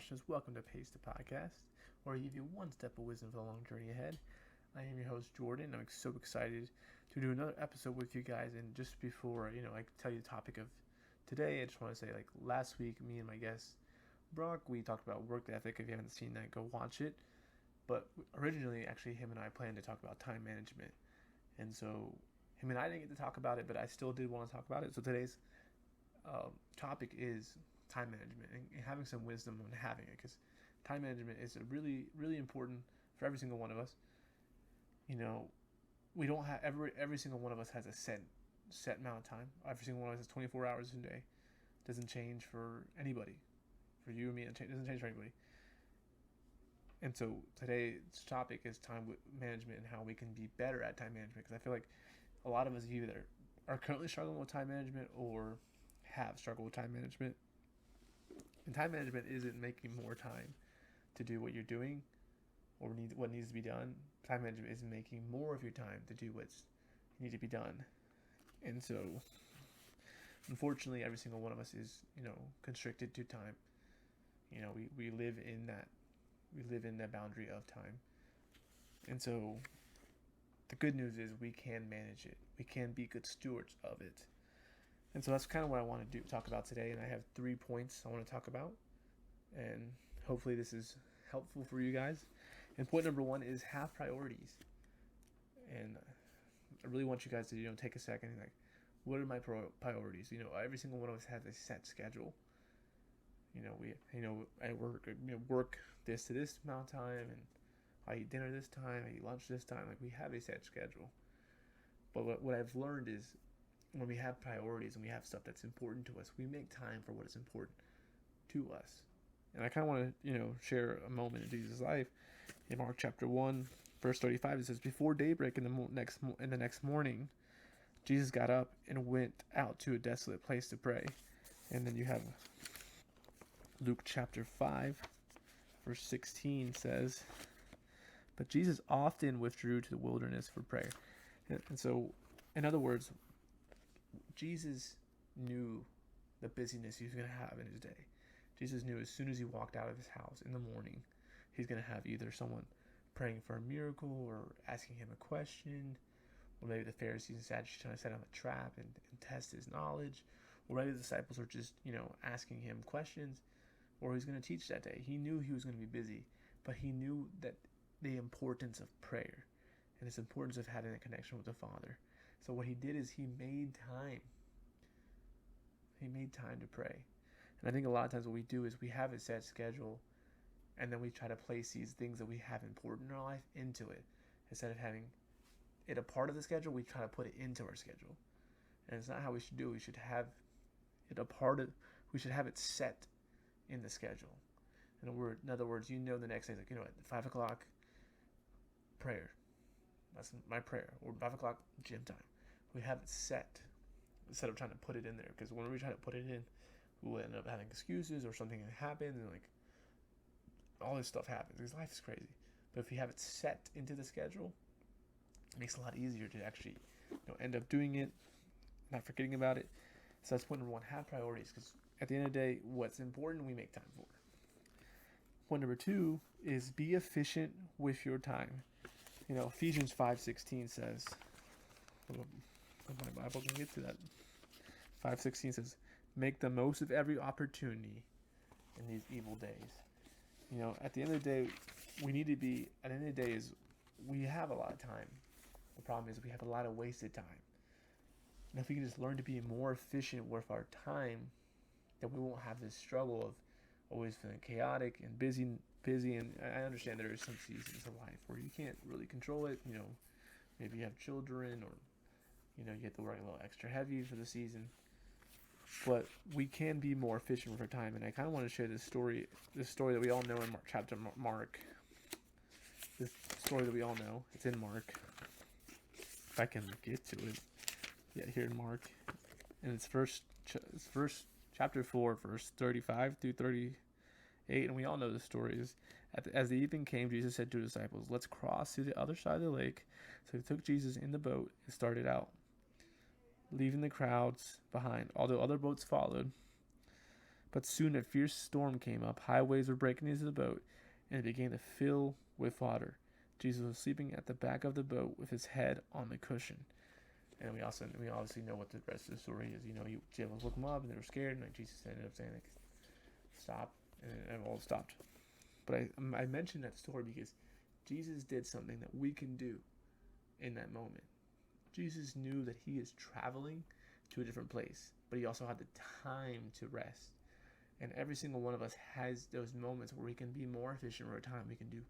listeners. Welcome to Pace the Podcast, where I give you one step of wisdom for the long journey ahead. I am your host, Jordan. I'm so excited to do another episode with you guys. And just before, I tell you the topic of today, I just want to say, last week, me and my guest, Brock, we talked about work ethic. If you haven't seen that, go watch it. But originally, actually, him and I planned to talk about time management. And so, him and I didn't get to talk about it, but I still did want to talk about it. So today's topic is time management and having some wisdom on having it, because time management is a really important for every single one of us. You know, we don't have every single one of us has a set amount of time. Every single one of us has 24 hours a day. It doesn't change for anybody. For you and me, it doesn't change for anybody. And so today's topic is time management and how we can be better at time management, because I feel like a lot of us either are currently struggling with time management or have struggled with time management. And time management isn't making more time to do what you're doing or what needs to be done. Time management is making more of your time to do what's need to be done. And so, unfortunately, every single one of us is, constricted to time. We live in that boundary of time. And so, the good news is we can manage it. We can be good stewards of it. And so that's kind of what I want to talk about today. And I have 3 points I want to talk about. And hopefully this is helpful for you guys. And point number 1 is have priorities. And I really want you guys to, take a second and what are my priorities? Every single one of us has a set schedule. I work this to this amount of time, and I eat dinner this time, I eat lunch this time. We have a set schedule. But what I've learned is, when we have priorities and we have stuff that's important to us, we make time for what is important to us. And I kind of want to, share a moment in Jesus' life. In Mark chapter 1, verse 35, it says, "Before daybreak in the next morning, Jesus got up and went out to a desolate place to pray." And then you have Luke chapter 5, verse 16 says, "But Jesus often withdrew to the wilderness for prayer." And so, in other words, Jesus knew the busyness he was going to have in his day. Jesus knew as soon as he walked out of his house in the morning, he's going to have either someone praying for a miracle or asking him a question, or maybe the Pharisees and Sadducees trying to set him a trap and test his knowledge, or maybe the disciples are just, asking him questions, or he's going to teach that day. He knew he was going to be busy, but he knew that the importance of prayer and its importance of having a connection with the Father. So what he did is he made time. He made time to pray. And I think a lot of times what we do is we have a set schedule, and then we try to place these things that we have important in our life into it. Instead of having it a part of the schedule, we try to put it into our schedule. And it's not how we should do it. We should have it we should have it set in the schedule. In other words, the next day, at 5 o'clock, prayer. That's my prayer. Or 5 o'clock, gym time. We have it set instead of trying to put it in there. Because when we try to put it in, we'll end up having excuses or something happens, and all this stuff happens. Because life is crazy. But if you have it set into the schedule, it makes it a lot easier to actually end up doing it, not forgetting about it. So that's point number 1, have priorities. Because at the end of the day, what's important, we make time for. Point number 2 is be efficient with your time. Ephesians 5:16 says, my Bible can get to that. 5:16 says, "Make the most of every opportunity in these evil days." At the end of the day, we have a lot of time. The problem is we have a lot of wasted time. And if we can just learn to be more efficient with our time, then we won't have this struggle of always feeling chaotic and busy. And I understand there are some seasons of life where you can't really control it. Maybe you have children, or you have to work a little extra heavy for the season. But we can be more efficient with our time. And I kind of want to share this story that we all know in Mark. This story that we all know. It's in Mark. If I can get to it. Yeah, here in Mark. And it's first chapter 4, verse 35 through 38. And we all know the story. As the evening came, Jesus said to his disciples, "Let's cross to the other side of the lake." So they took Jesus in the boat and started out, leaving the crowds behind, although other boats followed. But soon a fierce storm came up, high waves were breaking into the boat, and it began to fill with water. Jesus was sleeping at the back of the boat with his head on the cushion. And we obviously know what the rest of the story is. Jesus woke them up and they were scared, and like Jesus ended up saying like, "Stop," and it all stopped. But I mentioned that story because Jesus did something that we can do in that moment. Jesus knew that he is traveling to a different place, but he also had the time to rest. And every single one of us has those moments where we can be more efficient with our time. We can do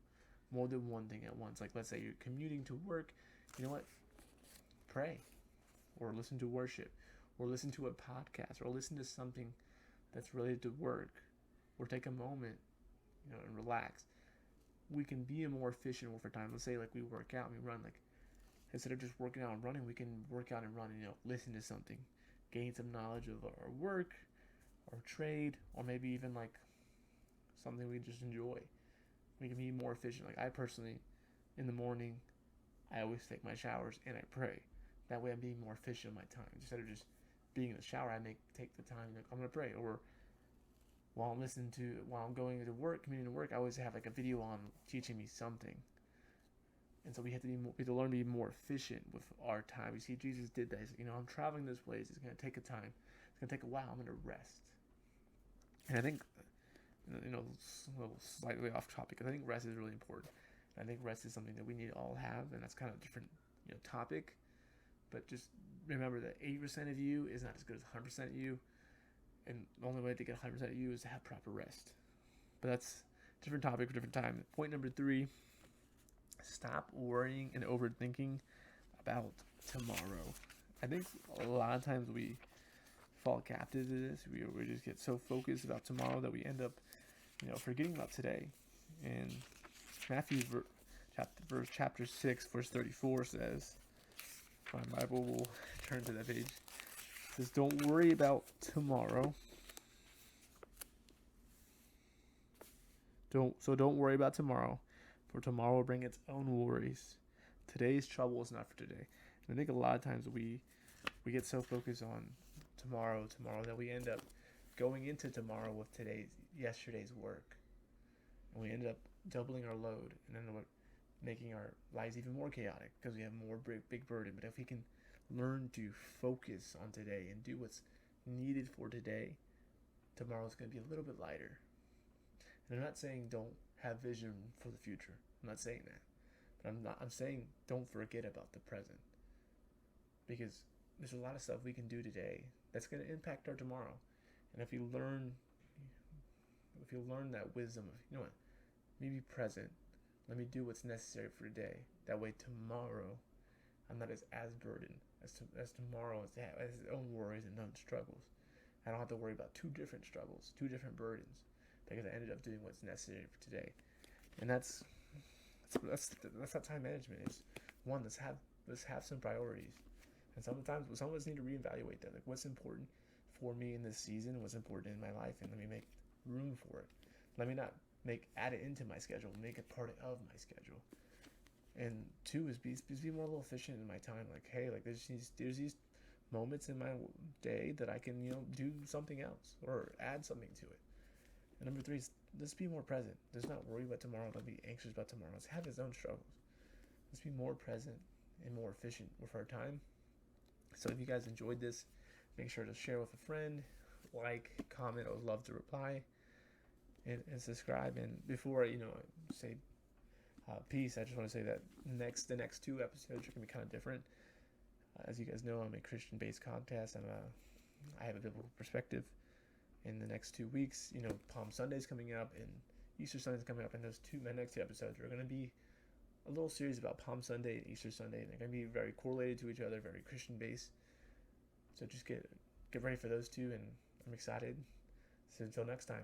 more than one thing at once. Like, let's say you're commuting to work. You know what? Pray, or listen to worship, or listen to a podcast, or listen to something that's related to work, or take a moment, and relax. We can be more efficient with our time. Let's say like we work out and we run. Like, instead of just working out and running, we can work out and run and listen to something, gain some knowledge of our work, our trade, or maybe even like something we just enjoy. We can be more efficient. Like, I personally, in the morning, I always take my showers and I pray. That way I'm being more efficient with my time. Instead of just being in the shower, I take the time, like, I'm going to pray. Or while I'm going to work, commuting to work, I always have like a video on teaching me something. And so we have to learn to be more efficient with our time. You see, Jesus did that. He's like, I'm traveling this place. It's going to take a time. It's going to take a while. I'm going to rest. And I think, a little slightly off topic, I think rest is really important. And I think rest is something that we need to all have, and that's kind of a different, topic. But just remember that 80% of you is not as good as 100% of you. And the only way to get 100% of you is to have proper rest. But that's a different topic for a different time. Point number 3, stop worrying and overthinking about tomorrow. I think a lot of times we fall captive to this. We just get so focused about tomorrow that we end up, forgetting about today. And Matthew chapter 6, verse 34 says, my Bible will turn to that page. It says, "Don't worry about tomorrow. Don't worry about tomorrow, for tomorrow will bring its own worries. Today's trouble is not for today." And I think a lot of times we get so focused on tomorrow that we end up going into tomorrow with yesterday's work, and we end up doubling our load and end up making our lives even more chaotic because we have more big burden. But if we can learn to focus on today and do what's needed for today, tomorrow's going to be a little bit lighter. And I'm not saying don't have vision for the future. I'm not saying that. But I'm saying don't forget about the present. Because there's a lot of stuff we can do today that's going to impact our tomorrow. And if you learn that wisdom of, what, me be present, let me do what's necessary for today. That way tomorrow I'm not as burdened as tomorrow has its own worries and own struggles. I don't have to worry about two different struggles, two different burdens, because I ended up doing what's necessary for today. And that's how time management is. One, let's have some priorities. And sometimes some of us need to reevaluate that. Like, what's important for me in this season, what's important in my life, and let me make room for it. Let me not add it into my schedule, make it part of my schedule. And 2 is be more a little efficient in my time. Like, hey, like there's these moments in my day that I can, do something else or add something to it. And number 3 is let's be more present. Let's not worry about tomorrow. Don't be anxious about tomorrow. Let's have its own struggles. Let's be more present and more efficient with our time. So if you guys enjoyed this, make sure to share with a friend, like, comment. I would love to reply, and subscribe. And before I say peace, I just want to say that the next 2 episodes are going to be kind of different. As you guys know, I'm a Christian-based podcast. I have a biblical perspective. In the next 2 weeks, Palm Sunday's coming up and Easter Sunday's coming up, and my next 2 episodes are going to be a little series about Palm Sunday and Easter Sunday, and they're going to be very correlated to each other, very Christian-based. So just get ready for those 2, and I'm excited. So until next time.